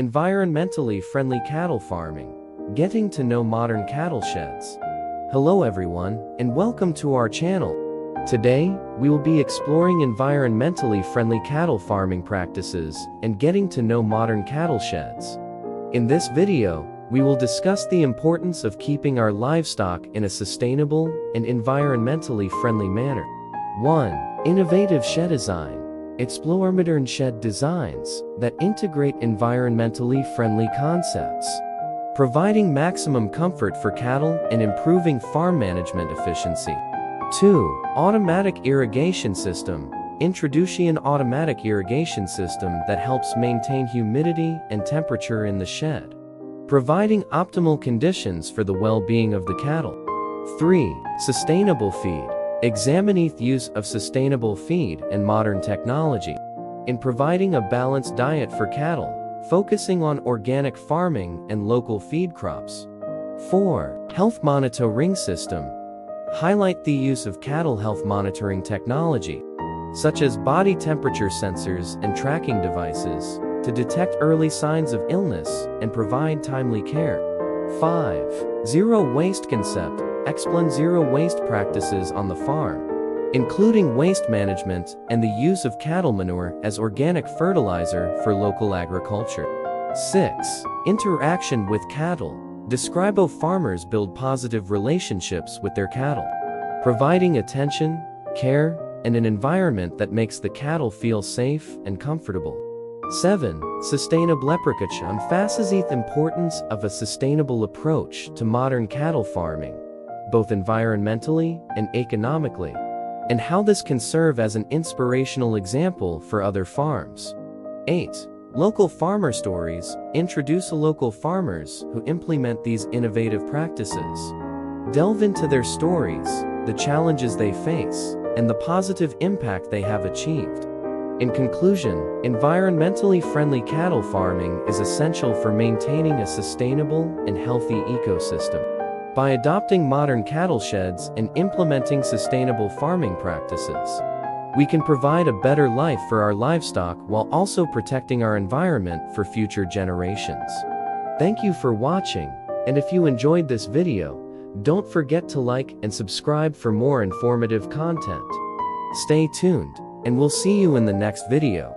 Environmentally friendly cattle farming. Getting to know modern cattle sheds. Hello everyone, and welcome to our channel. Today, we will be exploring environmentally friendly cattle farming practices and getting to know modern cattle sheds. In this video, we will discuss the importance of keeping our livestock in a sustainable and environmentally friendly manner. 1. Innovative shed design. Explore modern shed designs that integrate environmentally friendly concepts, providing maximum comfort for cattle and improving farm management efficiency. 2. Automatic irrigation system. Introducing an automatic irrigation system that helps maintain humidity and temperature in the shed, providing optimal conditions for the well-being of the cattle. 3. Sustainable feed. Examine the use of sustainable feed and modern technology in providing a balanced diet for cattle, focusing on organic farming and local feed crops. 4. Health monitoring system. Highlight the use of cattle health monitoring technology, such as body temperature sensors and tracking devices, to detect early signs of illness and provide timely care. 5. Zero waste concept. Explain zero waste practices on the farm, including waste management and the use of cattle manure as organic fertilizer for local agriculture. 6. Interaction with cattle. Describe how farmers build positive relationships with their cattle, providing attention, care, and an environment that makes the cattle feel safe and comfortable. 7. Sustainable approach. Emphasizes the importance of a sustainable approach to modern cattle farming, both environmentally and economically, and how this can serve as an inspirational example for other farms. 8. Local farmer stories. Introduce local farmers who implement these innovative practices. Delve into their stories, the challenges they face, and the positive impact they have achieved. In conclusion, environmentally friendly cattle farming is essential for maintaining a sustainable and healthy ecosystem. By adopting modern cattle sheds and implementing sustainable farming practices, we can provide a better life for our livestock while also protecting our environment for future generations. Thank you for watching, and if you enjoyed this video, don't forget to like and subscribe for more informative content. Stay tuned, and we'll see you in the next video.